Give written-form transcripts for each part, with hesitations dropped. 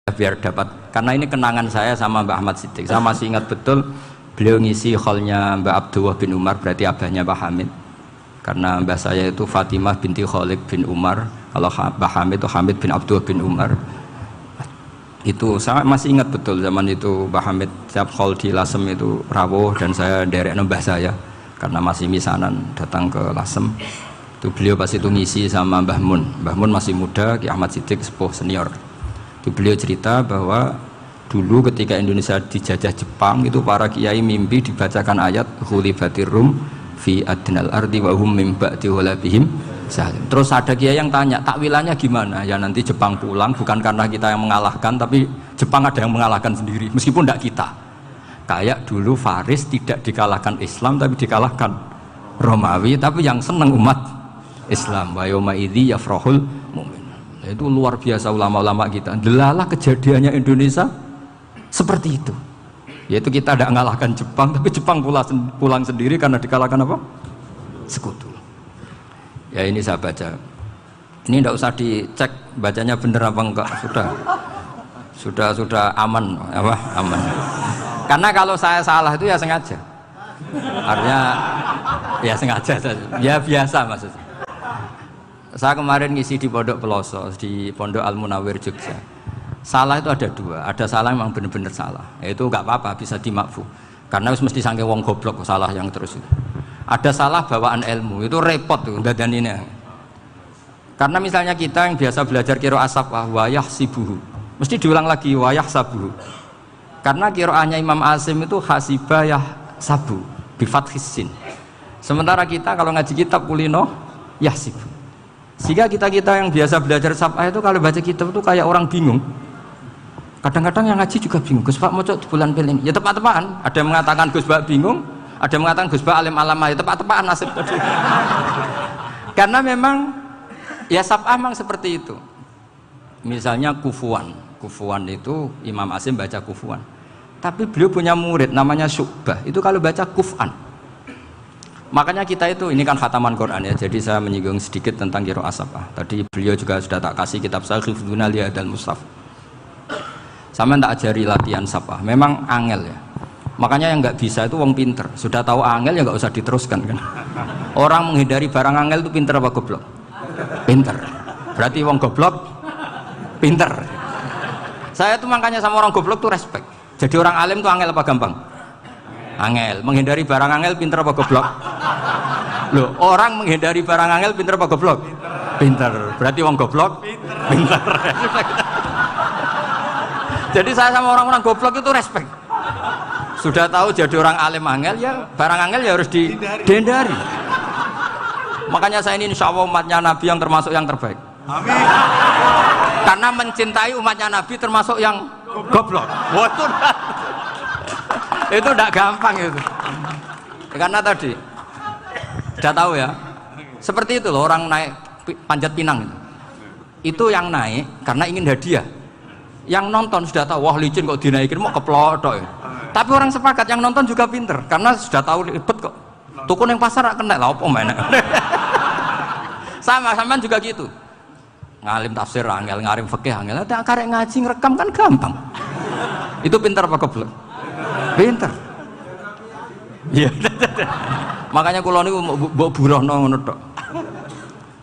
biar dapat, karena ini kenangan saya sama Mbak Ahmad Siddiq. Saya masih ingat betul beliau ngisi hallnya Mbak Abdullah bin Umar, berarti abahnya Pak Hamid, karena mbah saya itu Fatimah binti Khalid bin Umar, kalau Mbak Hamid itu Hamid bin Abdullah bin Umar. Itu saya masih ingat betul zaman itu Mbak Hamid setiap hall di Lasem itu rawuh, dan saya derek mbah saya karena masih misanan datang ke Lasem. Itu beliau pas itu ngisi sama Mbah Mun. Mbah Mun masih muda, Ki Ahmad Siddiq sepuh senior. Itu beliau cerita bahwa dulu ketika Indonesia dijajah Jepang itu para kiai mimpi dibacakan ayat ghulibatir rum fi adnal ardi wa hum min ba'di ghalabihim salim. Terus ada kiai yang tanya, takwilannya gimana? Ya nanti Jepang pulang bukan karena kita yang mengalahkan, tapi Jepang ada yang mengalahkan sendiri meskipun tidak kita. Kayak dulu Faris tidak dikalahkan Islam tapi dikalahkan Romawi, tapi yang senang umat Islam. Wa yauma idzi yafrahul mu'min. Itu luar biasa ulama-ulama kita. Delalah kejadiannya Indonesia seperti itu. Yaitu kita tidak mengalahkan Jepang, tapi Jepang pulang sendiri karena dikalahkan apa? Sekutu. Ya ini saya baca. Ini tidak usah dicek bacanya bener apa enggak, sudah aman apa? Aman. Karena kalau saya salah itu ya sengaja. Artinya ya sengaja saja. Ya biasa maksudnya. Saya kemarin ngisi di Pondok Peloso, di Pondok Al Munawir Jogja. Salah itu ada dua, ada salah memang benar-benar salah, itu nggak apa-apa, bisa dimakfu, karena mesti sangke wong goblok salah yang terus itu. Ada salah bawaan ilmu, itu repot tuh dadan ini. Karena misalnya kita yang biasa belajar qiraah asabah wayah sibuhu, mesti diulang lagi wayah sabuhu. Karena qiraahnya Imam Asim itu hasibah yah sabu bifathis sin. Sementara kita kalau ngaji kitab kulino yah sibu. Sehingga kita yang biasa belajar sabah itu kalau baca kitab itu kayak orang bingung. Kadang-kadang yang ngaji juga bingung. Gus Pak mau di bulan pilih, ya tepat-tepatan. Ada yang mengatakan Gus Pak bingung, ada yang mengatakan Gus Pak alim alama, ya tepat-tepatan nasib tadi. Karena memang ya sabah memang seperti itu. Misalnya kufuan itu Imam Asim baca kufuan. Tapi beliau punya murid namanya Syu'bah. Itu kalau baca kuf'an. Makanya kita itu, ini kan khataman Quran ya, jadi saya menyinggung sedikit tentang qiraah sabah. Tadi beliau juga sudah tak kasih kitab saya Hifdzuna li Hadal Mushaf. Sama tak ajari latihan sabah, memang angel ya. Makanya yang nggak bisa itu wong pinter, sudah tahu angel ya nggak usah diteruskan kan. Orang menghindari barang angel itu pinter apa goblok? Pinter. Berarti wong goblok pinter. Saya tuh makanya sama orang goblok tuh respect. Jadi orang alim tuh angel apa gampang? Angel. Menghindari barang angel pinter apa goblok? Loh, orang menghindari barang angel pinter apa goblok? Pinter. Berarti wong goblok pinter. Jadi saya sama orang-orang goblok itu respect. Sudah tahu jadi orang alim angel ya barang angel ya harus dihindari. Makanya saya ini insya Allah umatnya Nabi yang termasuk yang terbaik. Amin. Karena mencintai umatnya Nabi termasuk yang goblok. Waduh. Itu tidak gampang itu. Karena tadi sudah tahu ya. Seperti itu loh orang naik panjat pinang itu yang naik karena ingin hadiah. Yang nonton sudah tahu wah licin kok dinaikin mau keplotok ya. Tapi orang sepakat yang nonton juga pinter karena sudah tahu ribet kok. Tukun yang pasar kena lah apa mana. Sama juga gitu. Ngalim tafsir angel, ngalim fikih angel. Ada karek ngaji ngerekam kan gampang. Itu pinter apa goblok? Pinter. Iya. Makanya kula niku mbok burohno ngono tok.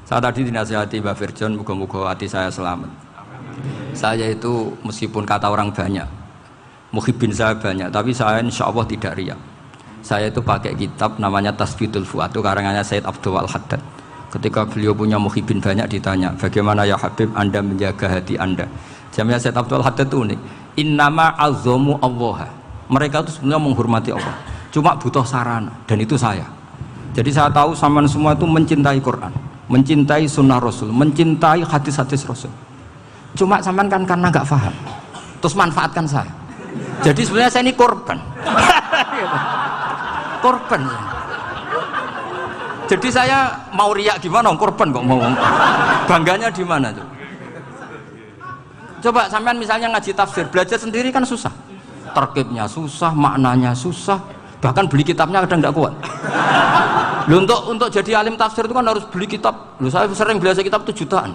Saya tadi dinasihati Mbak Firjon, muga-muga hati saya selamat. Saya itu meskipun kata orang banyak, muhibbin saya banyak, tapi saya insya Allah tidak riya. Saya itu pakai kitab namanya Tasbidul Fuad, itu karangannya Said Abdul Al-Haddad. Ketika beliau punya muhibbin banyak ditanya, bagaimana ya Habib Anda menjaga hati Anda? Jamnya Said Abdul Al-Haddad itu unik. Innama azzamu Allah. Mereka itu sebenarnya menghormati Allah, cuma butuh sarana, dan itu saya. Jadi saya tahu sampean semua itu mencintai Quran, mencintai sunnah Rasul, mencintai hadis-hadis Rasul. Cuma sampean kan karena nggak paham, terus manfaatkan saya. Jadi sebenarnya saya ini korban. Korban. Jadi saya mau riak gimana? Korban kok mau. Bangganya di mana tuh? Coba sampean misalnya ngaji tafsir, belajar sendiri kan susah. Terkibnya susah, maknanya susah, bahkan beli kitabnya kadang nggak kuat. Loh, untuk jadi alim tafsir itu kan harus beli kitab. Loh, saya sering belajar kitab itu jutaan.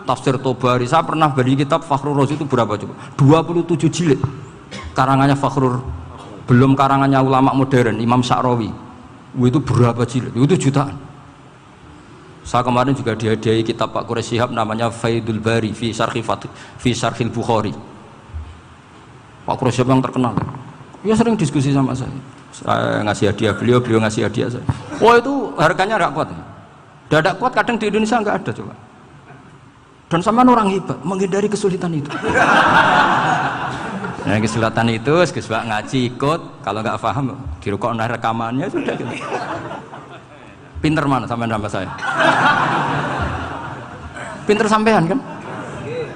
tafsir Tobari. Saya pernah beli kitab Fakhrur Razi itu berapa coba? 27 jilid. Karangannya Fakhrur, belum karangannya ulama modern Imam Sya'rawi. Itu berapa jilid? Itu jutaan. Saya kemarin juga dihadiahi kitab Pak Quraish Shihab namanya Faidul Bari fi Syarhil Bukhari. Pak Quraish Shihab yang terkenal. Dia sering diskusi sama saya. Saya ngasih hadiah beliau ngasih hadiah saya. Oh itu harganya nggak kuat. Tidak kuat kadang di Indonesia nggak ada coba. Dan sama orang hebat menghindari kesulitan itu. Nah, kesulitan itu sebab ngaji ikut, kalau nggak paham dirukok rekamannya sudah gitu. Pinter mana sampean sama saya? Pinter sampean kan?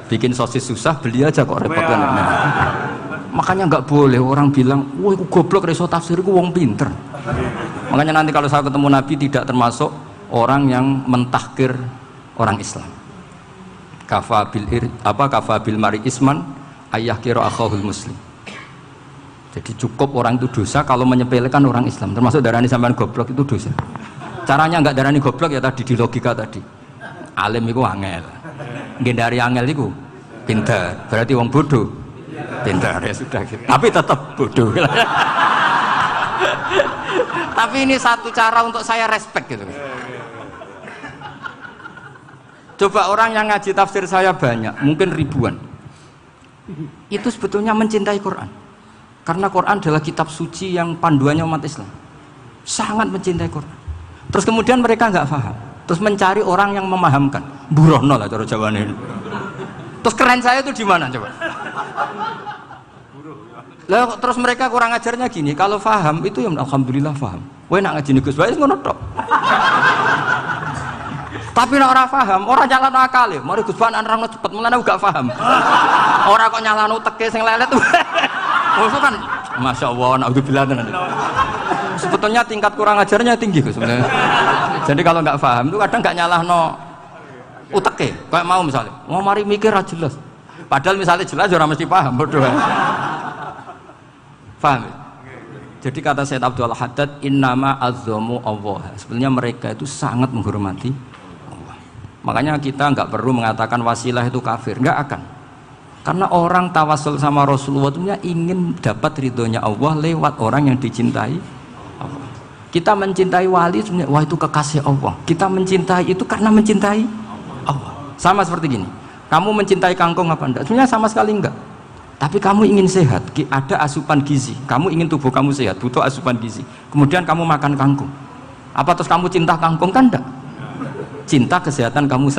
Bikin sosis susah, beli aja kok repot kan? Nah, makanya nggak boleh orang bilang, wah itu goblok reso tafsir, itu wong pinter. Makanya nanti kalau saya ketemu Nabi tidak termasuk orang yang mentahkir orang Islam. Kafabil mari isman ayah kira akhahul muslim. Jadi cukup orang itu dosa kalau menyepelekan orang Islam, termasuk darani sampean goblok itu dosa. Caranya nggak darani goblok ya tadi di logika tadi. Alim itu angel, gendari angel itu pintar. Berarti wong bodoh pintar ya sudah gitu. Tapi tetap bodoh. Tapi ini satu cara untuk saya respect gitu. Coba orang yang ngaji tafsir saya banyak, mungkin ribuan. Itu sebetulnya mencintai Quran. Karena Quran adalah kitab suci yang panduannya umat Islam. Sangat mencintai Quran. Terus kemudian mereka nggak paham. Terus mencari orang yang memahamkan. Burono lah cara jawabannya. Terus keren saya itu di mana coba? Lah terus mereka kurang ajarnya gini, kalau paham itu ya alhamdulillah paham. Kowe nak ngaji Gus Bae ngono tok. Tapi nek ora paham, ora nyalano akal ya. Mari Gus Bae nerangno cepet, mulane gak paham. Ora kok nyalano teke sing lelet. Maksud kan masyaallah naudzubillah tenan. Sebetulnya tingkat kurang ajarnya tinggi Gus sebenarnya. Jadi kalau nggak paham itu kadang nggak nyalahno uteke. Kayak mau misalnya, mau mari mikir ra jelas. Padahal misalnya jelas ora mesti paham berdoa. Paham ya? Jadi kata Sayyid Abdul Haddad, innama azzamu Allah. Sebenarnya mereka itu sangat menghormati Allah. Makanya kita nggak perlu mengatakan wasilah itu kafir, nggak akan. Karena orang tawasul sama Rasulullah itu ingin dapat ridhonya Allah lewat orang yang dicintai Allah. Kita mencintai wali sebenarnya, wah itu kekasih Allah. Kita mencintai itu karena mencintai Allah. Sama seperti gini, kamu mencintai kangkung apa enggak? Sebenarnya sama sekali enggak. Tapi kamu ingin sehat, ada asupan gizi. Kamu ingin tubuh kamu sehat, butuh asupan gizi. Kemudian kamu makan kangkung. Apa terus kamu cinta kangkung kan enggak? Cinta kesehatan kamu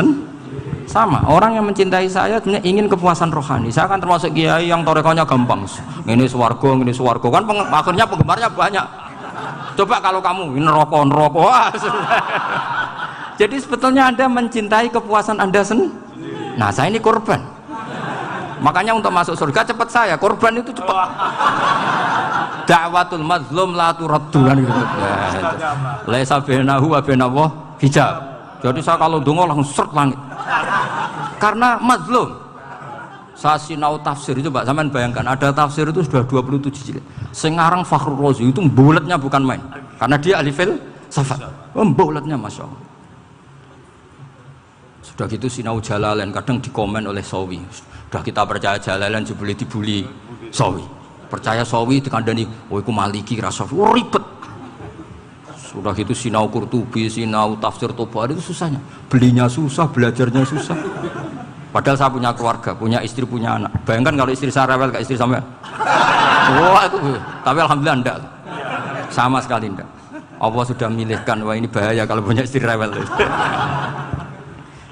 sama. Orang yang mencintai saya sebenarnya ingin kepuasan rohani. Saya kan termasuk kiai yang torekonya gampang. Ini swarga kan akhirnya penggemarnya banyak. Coba kalau kamu ini neraka. Wah, jadi sebetulnya Anda mencintai kepuasan Anda sendiri. Nah, saya ini korban. Makanya untuk masuk surga cepat saya, korban itu cepat. Da'watul mazlum la turaddu kan gitu. Laisa bainahu wa bainallah hijab. Jadi saya kalau dongo langsung seret langit. Karena mazlum. Saya sinau tafsir itu, Pak, sampean bayangkan ada tafsir itu sudah 27 jilid. Sengarang Fakhrur Razi itu bulatnya bukan main. Karena dia ahli filsafat. Bulatnya Masya Allah. Sudah gitu sinau Jalalain kadang dikomen oleh Sawi. Sudah kita percaya Jalalain boleh dibully Sawi. Percaya Sawi dikandani, oh itu Maliki Rasafi. Oh ribet. Sudah gitu sinau Qurtubi, sinau tafsir Tobari itu susahnya. Belinya susah, belajarnya susah. Padahal saya punya keluarga, punya istri, punya anak. Bayangkan kalau istri saya rewel kayak istri sampean. Wah itu, tapi alhamdulillah enggak. Sama sekali enggak. Allah sudah milihkan, wah ini bahaya kalau punya istri rewel.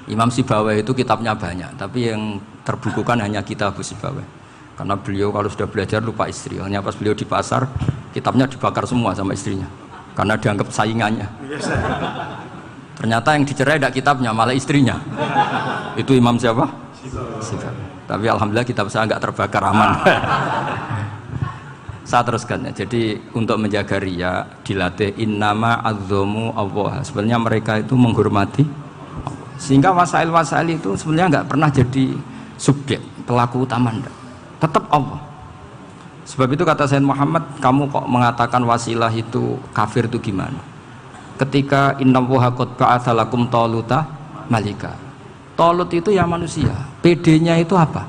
Imam Sibawai itu kitabnya banyak, tapi yang terbukukan hanya kitab Sibawai. Karena beliau kalau sudah belajar lupa istri. Hanya pas beliau di pasar, kitabnya dibakar semua sama istrinya. Karena dianggap saingannya. Ternyata yang dicerai tidak kitabnya, malah istrinya. Itu Imam siapa? Sibawai. Tapi alhamdulillah kitab saya nggak terbakar, aman. Saya teruskan ya. Jadi untuk menjaga riya dilatih innama azzamu Allah. Sebenarnya mereka itu menghormati Allah. Sehingga wasail-wasail itu sebenarnya nggak pernah jadi subjek pelaku utama, tetap Allah. Sebab itu kata Sayyid Muhammad, kamu kok mengatakan wasilah itu kafir itu gimana? Ketika innallaha qad ba'atsa lakum taluta malika. Tolut itu ya manusia. PD-nya itu apa?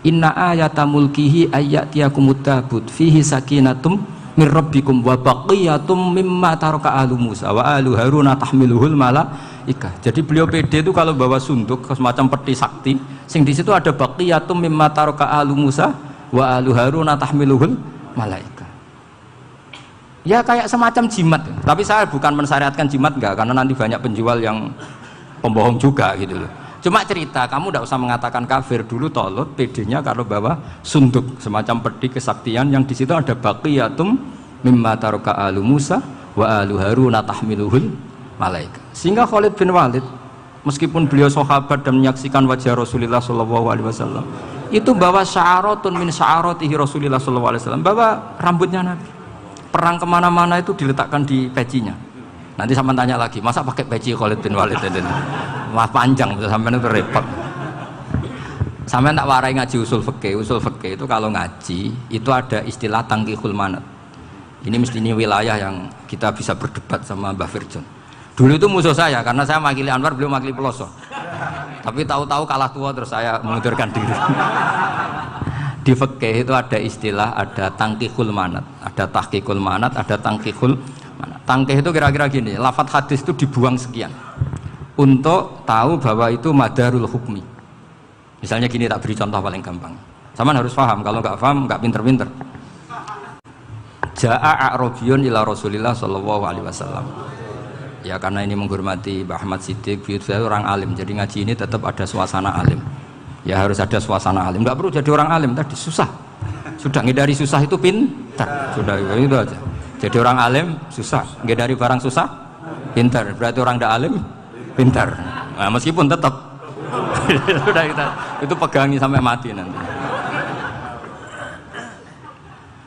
Inna ayata mulkihi ayyatiyakumut tabut fihi sakinatum min rabbikum wa baqiyatum mimma taraka alu Musa wa alu Haruna tahmiluhul malaikah. Jadi beliau PD itu kalau bawa sunduk semacam peti sakti, sing di situ ada baqiyatum mimma taraka alu Musa wa alu Haruna tahmiluhul malaikah. Ya kayak semacam jimat. Tapi saya bukan mensyariatkan jimat enggak, karena nanti banyak penjual yang pembohong juga gitu loh. Cuma cerita, kamu tidak usah mengatakan kafir. Dulu Tolut PD-nya kalau bawa sunduk semacam peti kesaktian yang di situ ada baqiyatum mimma taraka alu Musa wa alu Haruna tahmiluhul malaika. Sehingga Khalid bin Walid meskipun beliau sahabat dan menyaksikan wajah Rasulullah SAW, itu bawa sya'aratun min sya'aratihi Rasulullah SAW, bawa rambutnya Nabi. Perang kemana-mana itu diletakkan di pecinya. Nanti sama tanya lagi, masa pakai peci Khalid bin Walid ini? Wah panjang, sampai itu repot. Sampai tak warai ngaji usul fikih. Usul fikih itu kalau ngaji itu ada istilah tangkihul manat. Ini mestinya wilayah yang kita bisa berdebat sama Mbah Firjon. Dulu itu musuh saya karena saya makili Anwar, beliau makili Peloso. Tapi tahu-tahu kalah tua terus saya mengundurkan diri. Di fikih itu ada istilah, ada tangkihul manat, ada tahqiqul manat, ada tangkihul manat. Tangkih itu kira-kira gini, lafadz hadis itu dibuang sekian untuk tahu bahwa itu madarul hukmi. Misalnya gini, tak beri contoh paling gampang. Saman harus paham, kalau nggak paham nggak pinter-pinter. Ja'a a'rabiyun ila Rasulillah sallallahu alaihi wasallam. Ya karena ini menghormati Mbah Ahmad Siddiq, beliau orang alim, jadi ngaji ini tetap ada suasana alim. Ya harus ada suasana alim, nggak perlu jadi orang alim tadi susah. Sudah ngindari susah itu pintar, sudah itu aja. Jadi orang alim susah, ngindari barang susah pintar. Berarti orang tidak alim pintar. Nah, meskipun tetap sudah kita itu pegangi sampai mati nanti.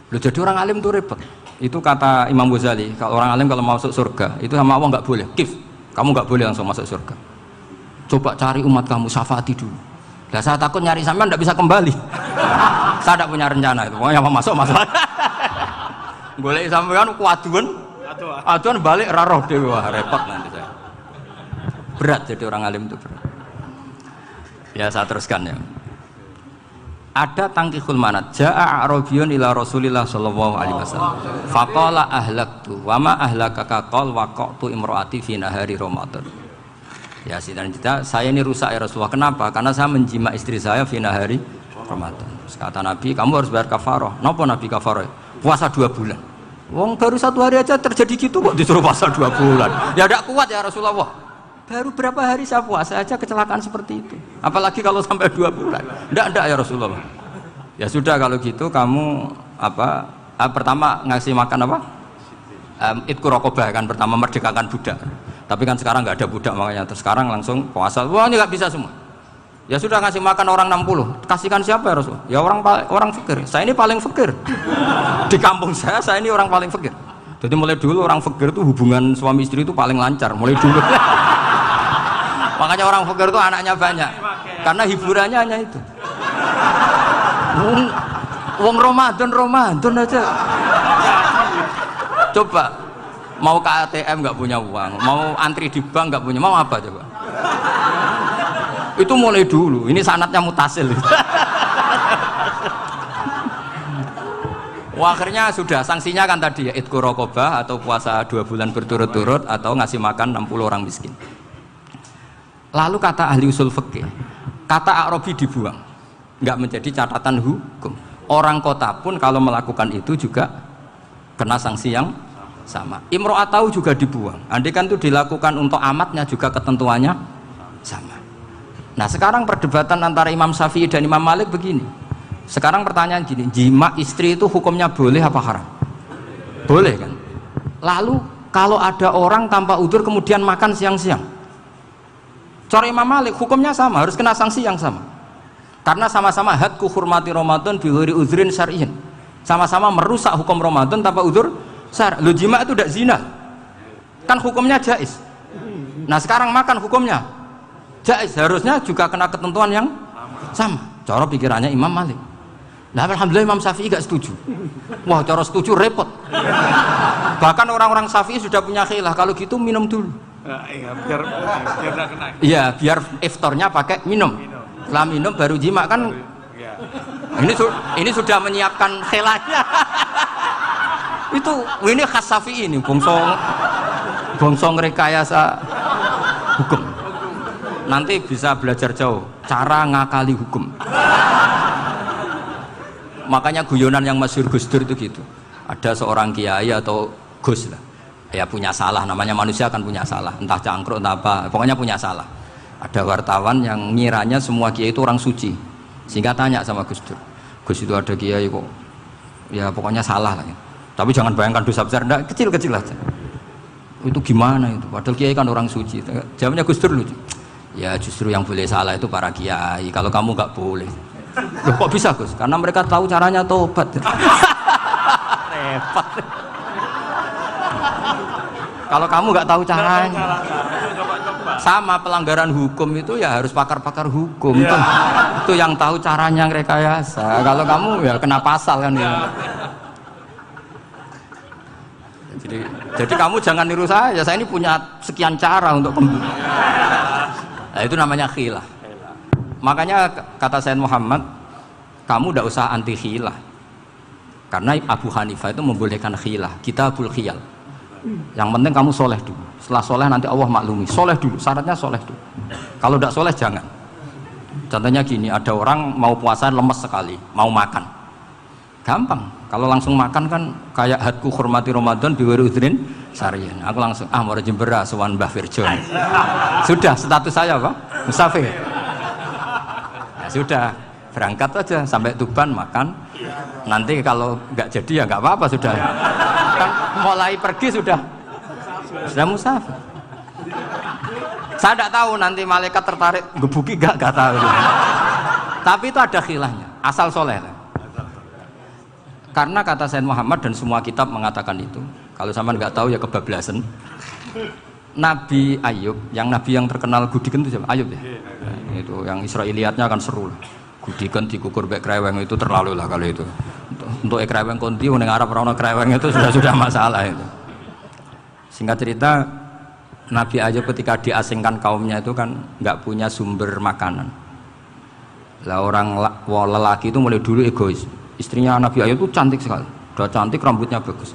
Loh, jadi orang alim itu repot. Itu kata Imam Ghazali, kalau orang alim kalau mau masuk surga itu sama Allah nggak boleh. Kif, kamu nggak boleh langsung masuk surga. Coba cari umat kamu, syafaati dulu. Nah, saya takut nyari sampean nggak bisa kembali. Saya tidak punya rencana itu. Pokoknya mau masuk. Boleh sampean kuaduan, aduan balik raroh dewi, wah repot nanti saya. Berat jadi orang alim itu berat. Ya saya teruskan ya. Ada tangkihul manat. Ja'a a'rabiyun ila Rasulillah sallallahu alaihi wasallam. Faqala ahlaktu wa ma ahlakaka qal waqa'tu imraati fi nahari Ramadan. Ya dan kita, saya ini rusak ya Rasulullah. Kenapa? Karena saya menjima istri saya fi nahari Ramadan. Terus kata Nabi, kamu harus bayar kafarah. Napa Nabi kafarah? Puasa 2 bulan. Wong baru 1 hari aja terjadi gitu kok disuruh puasa 2 bulan. Ya tidak kuat ya Rasulullah. Baru berapa hari saya puasa aja kecelakaan seperti itu. Apalagi kalau sampai 2 bulan. Tidak ya Rasulullah. Ya sudah kalau gitu kamu apa? Pertama ngasih makan apa? Itku rokobah kan, pertama merdekakan budak. Tapi kan sekarang nggak ada budak makanya. Terus sekarang langsung puasa. Wah ini nggak bisa semua. Ya sudah ngasih makan orang 60. Kasihkan siapa ya Rasul? Ya orang fakir. Saya ini paling fakir. Di kampung saya ini orang paling fakir. Jadi mulai dulu orang fakir itu hubungan suami istri itu paling lancar. Mulai dulu. Makanya orang fakir itu anaknya banyak. Karena hiburannya hanya itu. Wong Ramadan aja. Coba mau ke ATM nggak punya uang, mau antri di bank nggak punya, mau apa coba? Itu mulai dulu. Ini sanatnya mutasil. Wah, akhirnya sudah sanksinya kan tadi ya itqu raqabah atau puasa 2 bulan berturut-turut atau ngasih makan 60 orang miskin. Lalu kata ahli usul fikih, kata a'rabi dibuang, nggak menjadi catatan hukum. Orang kota pun kalau melakukan itu juga kena sanksi yang sama. Imro'atau juga dibuang. Andai kan itu dilakukan untuk amatnya juga ketentuannya sama. Nah sekarang perdebatan antara Imam Syafi'i dan Imam Malik begini. Sekarang pertanyaan gini, jima istri itu hukumnya boleh apa haram? Boleh kan? Lalu kalau ada orang tanpa udzur kemudian makan siang-siang, cara Imam Malik hukumnya sama, harus kena sanksi yang sama. Karena sama-sama hadku hurmati Ramadan bi ghairi udzrin syar'iyyin. Sama-sama merusak hukum Ramadan tanpa udzur syar'. Lu jima itu tidak zina. Kan hukumnya jaiz. Nah, sekarang makan hukumnya jaiz, harusnya juga kena ketentuan yang sama. Cara pikirannya Imam Malik. Nah, alhamdulillah Imam Syafi'i gak setuju. Wah, cara setuju repot. Bahkan orang-orang Syafi'i sudah punya khilaf, kalau gitu minum dulu. Iya, biar enggak kena. Iya, biar iftarnya pakai minum. Setelah minum baru jima kan. Iya. Ini sudah menyiapkan khilanya. Ini khas Syafi'i ini, bongso rekayasa hukum. Nanti bisa belajar jauh cara ngakali hukum. Makanya guyonan yang masyhur Gus Dur itu gitu. Ada seorang kiai atau Gus lah, ya punya salah, namanya manusia kan punya salah, entah cangkruk entah apa, pokoknya punya salah. Ada wartawan yang ngiranya semua kiai itu orang suci, sehingga tanya sama Gus Dur, Gus itu ada kiai kok, ya pokoknya salah lah. Tapi jangan bayangkan dosa besar, enggak, kecil-kecil aja. Itu gimana itu? Padahal kiai kan orang suci. Jawabnya Gus Dur lucu. Ya justru yang boleh salah itu para kiai. Kalau kamu nggak boleh. Loh, kok bisa Gus? Karena mereka tahu caranya tobat. Repot. Kalau kamu nggak tahu caranya, sama pelanggaran hukum itu ya harus pakar-pakar hukum. Itu yang tahu caranya rekayasa. Kalau kamu ya kena pasal kan ya. Jadi kamu jangan niru saya ini punya sekian cara untuk nah, itu namanya khilah. Makanya kata Sayyid Muhammad, kamu tidak usah anti khilah, karena Abu Hanifah itu membolehkan khilah, kitabul khiyal. Yang penting kamu soleh dulu, setelah soleh nanti Allah maklumi. Soleh dulu, syaratnya soleh dulu. Kalau tidak soleh jangan. Contohnya gini, ada orang mau puasa lemes sekali, mau makan, gampang. Kalau langsung makan kan kayak hadku hormati Ramadan biwiri udrin sarian. Aku langsung mau jembera sowan Mbah Firjon. Sudah status saya apa? Musafir. Ya sudah, berangkat aja sampai Tuban makan. Nanti kalau nggak jadi ya nggak apa-apa sudah. Kan mulai pergi sudah musafir. Saya tidak tahu nanti malaikat tertarik gebuki nggak tahu. Tapi itu ada khilahnya, asal soleh. Karena kata Sayyid Muhammad dan semua kitab mengatakan itu. Kalau sama nggak tahu ya kebablasan. Nabi Ayub, nabi yang terkenal gudikan itu siapa? Ayub ya. Nah, itu yang Israiliyatnya kan seru lah. Gudikan dikukur bek kreweng itu terlalu lah kalau itu. Untuk kreweng konti ning Arab ora ono kreweng itu sudah masalah itu. Singkat cerita, Nabi Ayub ketika diasingkan kaumnya itu kan nggak punya sumber makanan. Lah orang lelaki itu mulai dulu egois. Istrinya Nabi Ayub itu cantik sekali, udah cantik, rambutnya bagus.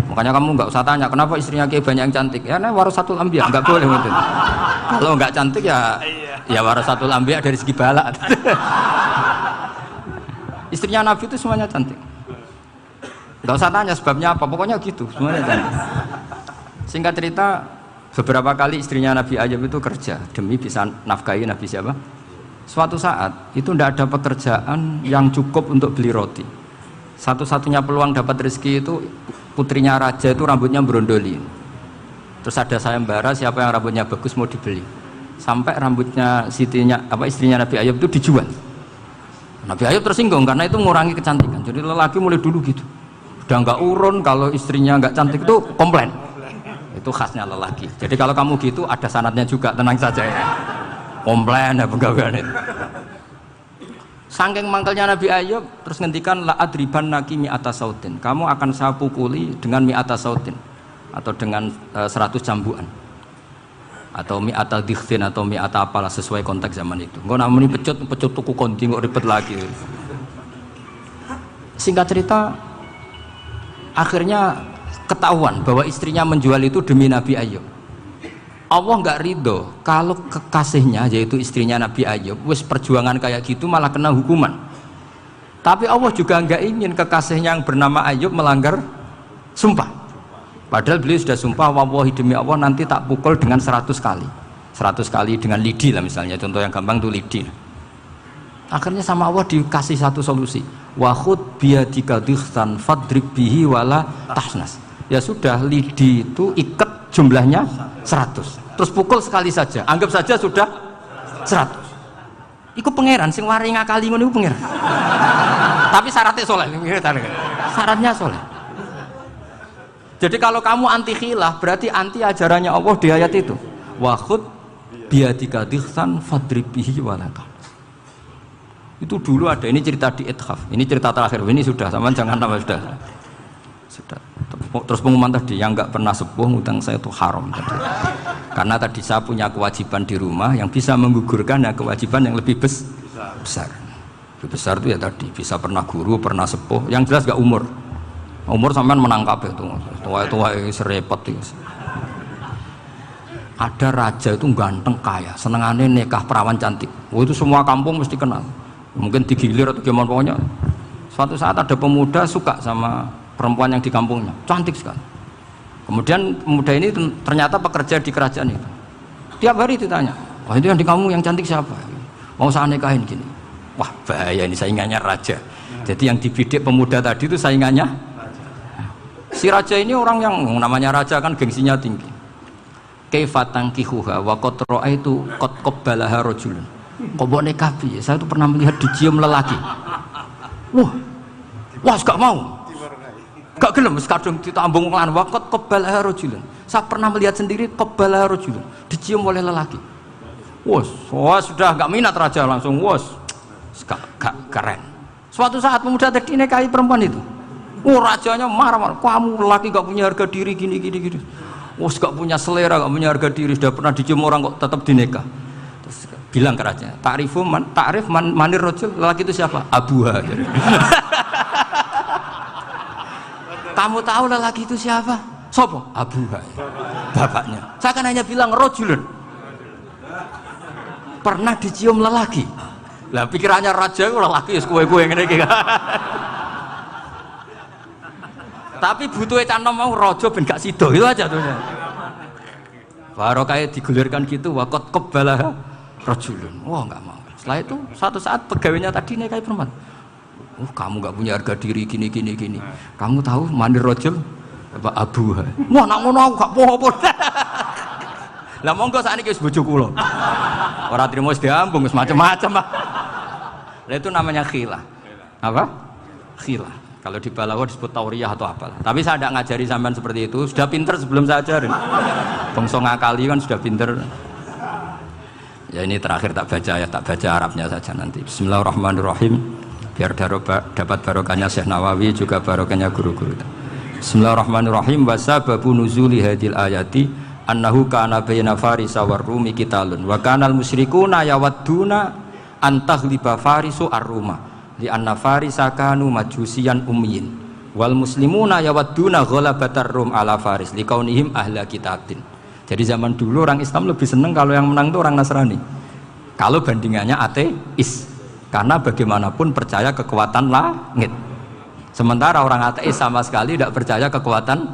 Makanya kamu nggak usah tanya kenapa istrinya kayak banyak yang cantik. Ya, warasatul anbiya, nggak boleh gitu. Kalau nggak cantik ya warasatul anbiya dari segi balak. Istrinya Nabi itu semuanya cantik. Nggak usah tanya sebabnya apa, pokoknya gitu, semuanya cantik. Singkat cerita, beberapa kali istrinya Nabi Ayub itu kerja demi bisa nafkahi Nabi siapa? Suatu saat itu tidak ada pekerjaan yang cukup untuk beli roti. Satu-satunya peluang dapat rezeki itu putrinya raja itu rambutnya berondoli. Terus ada sayembara siapa yang rambutnya bagus mau dibeli. Sampai rambutnya istrinya Nabi Ayub itu dijual. Nabi Ayub tersinggung karena itu mengurangi kecantikan. Jadi lelaki mulai dulu gitu. Udah nggak urun kalau istrinya nggak cantik itu komplain. Itu khasnya lelaki. Jadi kalau kamu gitu ada sanadnya juga, tenang saja ya. Komplain ya pegawaian itu. Saking mangkelnya Nabi Ayub terus ngendikan la adriban naki mi'ata sautin. Kamu akan saya pukuli dengan mi'ata sautin atau dengan 100 cambukan. Atau mi'ata dikhtin atau mi'ata apalah sesuai konteks zaman itu. Engko namanya pecut tuku konti kok ribet lagi. Singkat cerita akhirnya ketahuan bahwa istrinya menjual itu demi Nabi Ayub. Allah nggak ridho kalau kekasihnya yaitu istrinya Nabi Ayub wis perjuangan kayak gitu malah kena hukuman. Tapi Allah juga nggak ingin kekasihnya yang bernama Ayub melanggar sumpah. Padahal beliau sudah sumpah, wallahi demi Allah nanti tak pukul dengan 100 kali. 100 kali dengan lidi lah misalnya, contoh yang gampang tuh lidi. Akhirnya sama Allah dikasih satu solusi. Wa khud biyadika dikhtan fadrib bihi wala tahnas. Ya sudah, lidi itu ikat jumlahnya 100. Terus pukul sekali saja, anggap saja sudah 100. Iku pangeran sing wari ngakali ngono iku pangeran. Tapi syaratnya soleh, syaratnya soleh. Jadi kalau kamu anti khilaf berarti anti ajarannya Allah di ayat itu. Wa khud biyadika dikhtan fadrib bihi wala tahnas. Itu dulu ada, ini cerita di Ithaf. Ini cerita terakhir, ini sudah, sama jangan tambah sudah. Terus pengumuman tadi yang nggak pernah sepuh ngutang saya itu haram tadi. Karena tadi saya punya kewajiban di rumah yang bisa menggugurkan kewajiban yang lebih besar. Lebih besar itu ya tadi bisa pernah guru, pernah sepuh. Yang jelas gak umur. Umur sampean menangkap itu. Tua-tua serepot itu. Ada raja itu ganteng kaya, senengannya nikah perawan cantik. Oh, itu semua kampung mesti kenal. Mungkin digilir atau gimana pokoknya. Suatu saat ada pemuda suka sama perempuan yang di kampungnya, cantik sekali. Kemudian pemuda ini ternyata pekerja di kerajaan itu. Tiap hari ditanya, wah itu yang di kamu yang cantik siapa? Mau saya nikahin gini. Wah bahaya ini saingannya raja. Jadi yang dibidik pemuda tadi itu saingannya. Si raja ini orang yang namanya raja kan gengsinya tinggi. Kaifatang kihuha wa qad ra'aitu qad qabbalaha rajulun. Kok mbok nikah piye? Saya itu pernah melihat dicium lelaki. Wah gak mau. Gak gelem kadung ditambung lan waqat qabbalaha rajulun. Saya pernah melihat sendiri qabbalaha rajulun, dicium oleh lelaki. Wah sudah gak minat raja langsung gak keren. Suatu saat pemuda tadi nikahi perempuan itu. Rajanya marah-marah, kamu lelaki gak punya harga diri gini. Gak punya selera, gak punya harga diri, sudah pernah dicium orang kok tetap dinikah. Terus bilang ke raja, ta'rif manir rajul, lelaki itu siapa? Abuha. Kamu tahu lelaki itu siapa? Sopo? Abuha. Bapaknya. Saya kan hanya bilang rajulun. Pernah dicium lelaki. Lah pikirannya raja itu lelaki kue-kue ngene iki. Tapi butuhnya canom mau rojo ben gak sido itu aja tuh. Baru kayak digulirkan gitu waqat qabbalah rajulun. Wah enggak mau. Setelah itu suatu saat pegawainya tadi nikahi perempuan. Kamu gak punya harga diri gini. Kamu tahu mandir rajul apa abuha. Wah nak ngono aku gak apa-apa. Lah monggo sakniki wis bojo kula. Ora trimo wis diambung wis macam-macam. Lah itu namanya khilah. Apa? Khilah. Kalau di Balawa disebut tauriyah atau apalah. Tapi saya tidak ngajari sampean seperti itu. Sudah pinter sebelum saya ajarin. Bangsa ngakali kan sudah pinter. Ya ini terakhir tak baca Arabnya saja nanti. Bismillahirrahmanirrahim. Biar dapat barokahnya Syekh Nawawi juga barokahnya guru-guru. Bismillahirrahmanirrahim. Wasababu nuzuli hadil ayati annahu kana baina farisa war rumi qitalun wa kana al musyrikuna yawadduna antaghliba farisu ar-ruma li anna farisa kanu majusiyan ummiyin wal muslimuna yawadduna ghalabatar rum ala faris liqaunihim ahla kitabin. Jadi zaman dulu orang Islam lebih senang kalau yang menang itu orang Nasrani. Kalau bandingannya ateis. Karena bagaimanapun percaya kekuatan langit. Sementara orang ateis sama sekali tidak percaya kekuatan.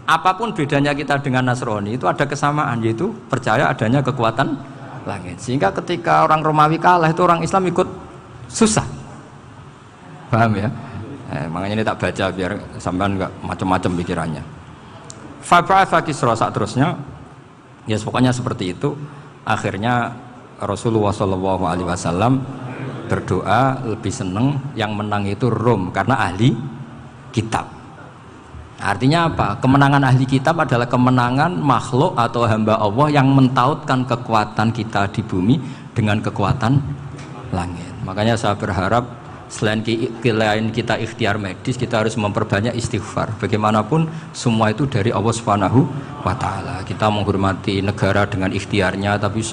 Apapun bedanya kita dengan Nasrani itu ada kesamaan, yaitu percaya adanya kekuatan langit. Sehingga ketika orang Romawi kalah itu orang Islam ikut susah. Paham ya? Makanya ini tak baca biar sampean enggak macam-macam pikirannya. Fab'atha Kisra saat terusnya ya pokoknya seperti itu. Akhirnya Rasulullah SAW berdoa lebih seneng yang menang itu Rom karena ahli kitab. Artinya apa? Kemenangan ahli kitab adalah kemenangan makhluk atau hamba Allah yang mentautkan kekuatan kita di bumi dengan kekuatan langit. Makanya saya berharap selain kita ikhtiar medis, kita harus memperbanyak istighfar. Bagaimanapun semua itu dari Allah Subhanahu wa Ta'ala. Kita menghormati negara dengan ikhtiarnya, tapi